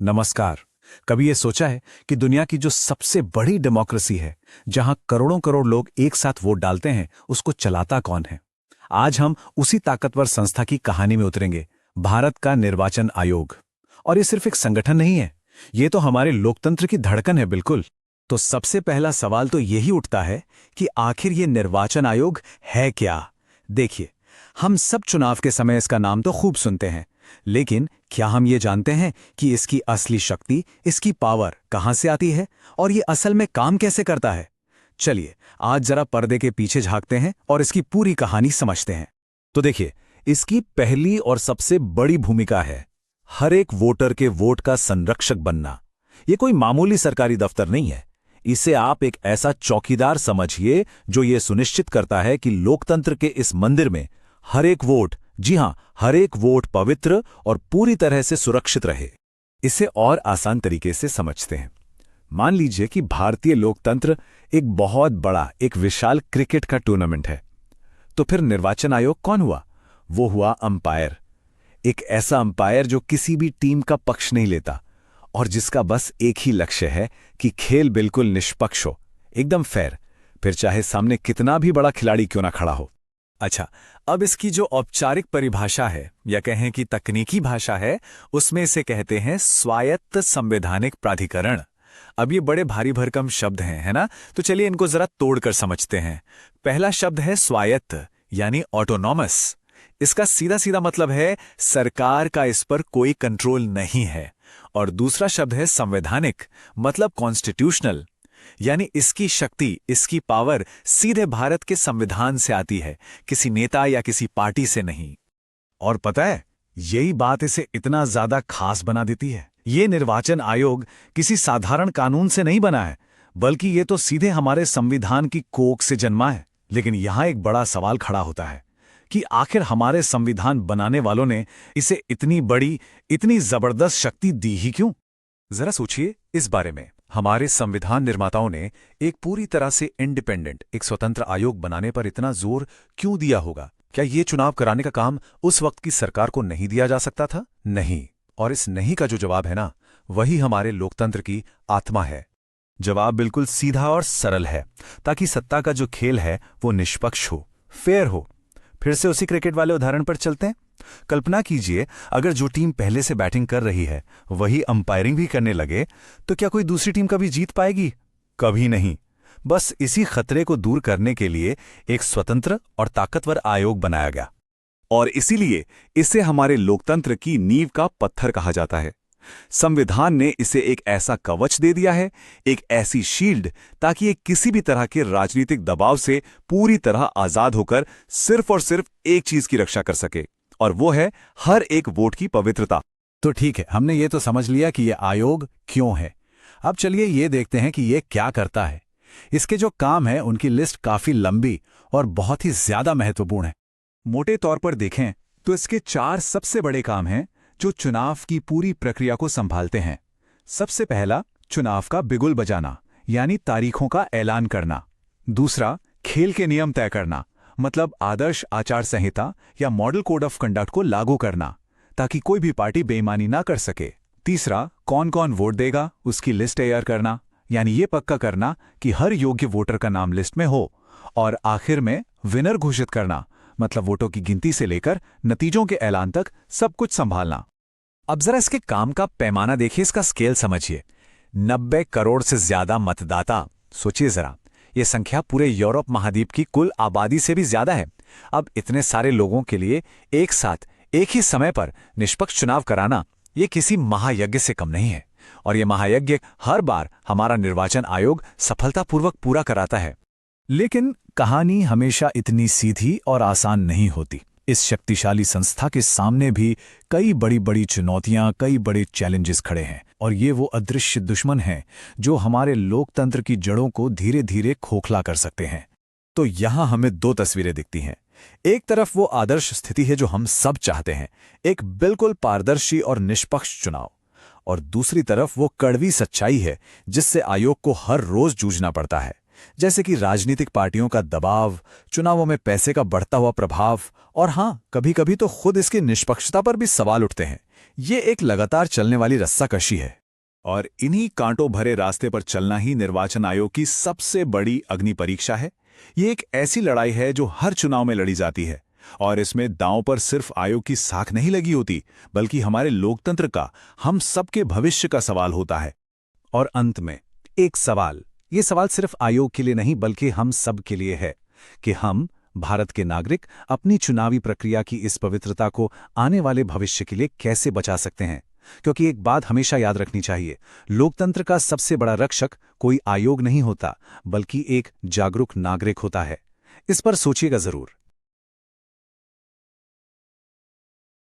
नमस्कार। कभी ये सोचा है कि दुनिया की जो सबसे बड़ी डेमोक्रेसी है, जहां करोड़ों करोड़ लोग एक साथ वोट डालते हैं, उसको चलाता कौन है? आज हम उसी ताकतवर संस्था की कहानी में उतरेंगे, भारत का निर्वाचन आयोग। और ये सिर्फ एक संगठन नहीं है, ये तो हमारे लोकतंत्र की धड़कन है। बिल्कुल। तो सबसे पहला सवाल तो यही उठता है कि आखिर ये निर्वाचन आयोग है क्या? देखिए, हम सब चुनाव के समय इसका नाम तो खूब सुनते हैं, लेकिन क्या हम ये जानते हैं कि इसकी असली शक्ति, इसकी पावर कहां से आती है और ये असल में काम कैसे करता है? चलिए आज जरा पर्दे के पीछे झांकते हैं और इसकी पूरी कहानी समझते हैं। तो देखिए, इसकी पहली और सबसे बड़ी भूमिका है हर एक वोटर के वोट का संरक्षक बनना। ये कोई मामूली सरकारी दफ्तर नहीं है। इसे आप एक ऐसा चौकीदार समझिए जो ये सुनिश्चित करता है कि लोकतंत्र के इस मंदिर में हर एक वोट, जी हां, हर एक वोट पवित्र और पूरी तरह से सुरक्षित रहे। इसे और आसान तरीके से समझते हैं। मान लीजिए कि भारतीय लोकतंत्र एक बहुत बड़ा, एक विशाल क्रिकेट का टूर्नामेंट है। तो फिर निर्वाचन आयोग कौन हुआ? वो हुआ अंपायर। एक ऐसा अंपायर जो किसी भी टीम का पक्ष नहीं लेता और जिसका बस एक ही लक्ष्य है कि खेल बिल्कुल निष्पक्ष हो, एकदम फेयर, फिर चाहे सामने कितना भी बड़ा खिलाड़ी क्यों ना खड़ा हो। अच्छा, अब इसकी जो औपचारिक परिभाषा है, या कहें कि तकनीकी भाषा है, उसमें इसे कहते हैं स्वायत्त संवैधानिक प्राधिकरण। अब ये बड़े भारी भरकम शब्द हैं, है ना? तो चलिए इनको जरा तोड़कर समझते हैं। पहला शब्द है स्वायत्त, यानी ऑटोनॉमस। इसका सीधा सीधा मतलब है सरकार का इस पर कोई कंट्रोल नहीं है। और दूसरा शब्द है संवैधानिक, मतलब कॉन्स्टिट्यूशनल, यानी इसकी शक्ति, इसकी पावर सीधे भारत के संविधान से आती है, किसी नेता या किसी पार्टी से नहीं। और पता है, यही बात इसे इतना ज्यादा खास बना देती है। ये निर्वाचन आयोग किसी साधारण कानून से नहीं बना है, बल्कि ये तो सीधे हमारे संविधान की कोख से जन्मा है। लेकिन यहां एक बड़ा सवाल खड़ा होता है कि आखिर हमारे संविधान बनाने वालों ने इसे इतनी बड़ी, इतनी जबरदस्त शक्ति दी ही क्यों? जरा सोचिए इस बारे में। हमारे संविधान निर्माताओं ने एक पूरी तरह से इंडिपेंडेंट, एक स्वतंत्र आयोग बनाने पर इतना जोर क्यों दिया होगा? क्या ये चुनाव कराने का काम उस वक्त की सरकार को नहीं दिया जा सकता था? नहीं। और इस नहीं का जो जवाब है ना, वही हमारे लोकतंत्र की आत्मा है। जवाब बिल्कुल सीधा और सरल है, ताकि सत्ता का जो खेल है वो निष्पक्ष हो, फेयर हो। फिर से उसी क्रिकेट वाले उदाहरण पर चलते हैं। कल्पना कीजिए, अगर जो टीम पहले से बैटिंग कर रही है वही अंपायरिंग भी करने लगे, तो क्या कोई दूसरी टीम कभी जीत पाएगी? कभी नहीं। बस इसी खतरे को दूर करने के लिए एक स्वतंत्र और ताकतवर आयोग बनाया गया। और इसीलिए इसे हमारे लोकतंत्र की नींव का पत्थर कहा जाता है। संविधान ने इसे एक ऐसा कवच दे दिया है, एक ऐसी शील्ड, ताकि ये किसी भी तरह के राजनीतिक दबाव से पूरी तरह आजाद होकर सिर्फ और सिर्फ एक चीज की रक्षा कर सके, और वो है हर एक वोट की पवित्रता। तो ठीक है, हमने ये तो समझ लिया कि ये आयोग क्यों है। अब चलिए ये देखते हैं कि ये क्या करता है। इसके जो काम है उनकी लिस्ट काफी लंबी और बहुत ही ज्यादा महत्वपूर्ण है। मोटे तौर पर देखें तो इसके 4 सबसे बड़े काम हैं जो चुनाव की पूरी प्रक्रिया को संभालते हैं। सबसे पहला, चुनाव का बिगुल बजाना, यानी तारीखों का ऐलान करना। दूसरा, खेल के नियम तय करना, मतलब आदर्श आचार संहिता या मॉडल कोड ऑफ कंडक्ट को लागू करना, ताकि कोई भी पार्टी बेईमानी ना कर सके। तीसरा, कौन कौन वोट देगा उसकी लिस्ट तैयार करना, यानी ये पक्का करना कि हर योग्य वोटर का नाम लिस्ट में हो। और आखिर में विनर घोषित करना, मतलब वोटों की गिनती से लेकर नतीजों के ऐलान तक सब कुछ संभालना। अब जरा इसके काम का पैमाना देखिए, इसका स्केल समझिए। 90 करोड़ से ज्यादा मतदाता, सोचिए जरा, यह संख्या पूरे यूरोप महाद्वीप की कुल आबादी से भी ज्यादा है। अब इतने सारे लोगों के लिए एक साथ, एक ही समय पर निष्पक्ष चुनाव कराना, यह किसी महायज्ञ से कम नहीं है। और यह महायज्ञ हर बार हमारा निर्वाचन आयोग सफलतापूर्वक पूरा कराता है। लेकिन कहानी हमेशा इतनी सीधी और आसान नहीं होती। इस शक्तिशाली संस्था के सामने भी कई बड़ी बड़ी चुनौतियां, कई बड़े चैलेंजेस खड़े हैं। और ये वो अदृश्य दुश्मन हैं जो हमारे लोकतंत्र की जड़ों को धीरे धीरे खोखला कर सकते हैं। तो यहां हमें 2 तस्वीरें दिखती हैं। एक तरफ वो आदर्श स्थिति है जो हम सब चाहते हैं, एक बिल्कुल पारदर्शी और निष्पक्ष चुनाव। और दूसरी तरफ वो कड़वी सच्चाई है जिससे आयोग को हर रोज जूझना पड़ता है, जैसे कि राजनीतिक पार्टियों का दबाव, चुनावों में पैसे का बढ़ता हुआ प्रभाव, और हां, कभी कभी तो खुद इसकी निष्पक्षता पर भी सवाल उठते हैं। ये एक लगातार चलने वाली रस्साकशी है और इन्हीं कांटों भरे रास्ते पर चलना ही निर्वाचन आयोग की सबसे बड़ी अग्नि परीक्षा है। ये एक ऐसी लड़ाई है जो हर चुनाव में लड़ी जाती है और इसमें दांव पर सिर्फ आयोग की साख नहीं लगी होती, बल्कि हमारे लोकतंत्र का, हम सबके भविष्य का सवाल होता है। और अंत में एक सवाल, ये सवाल सिर्फ आयोग के लिए नहीं बल्कि हम सब के लिए है कि हम भारत के नागरिक अपनी चुनावी प्रक्रिया की इस पवित्रता को आने वाले भविष्य के लिए कैसे बचा सकते हैं। क्योंकि एक बात हमेशा याद रखनी चाहिए, लोकतंत्र का सबसे बड़ा रक्षक कोई आयोग नहीं होता, बल्कि एक जागरूक नागरिक होता है। इस पर सोचिएगा जरूर।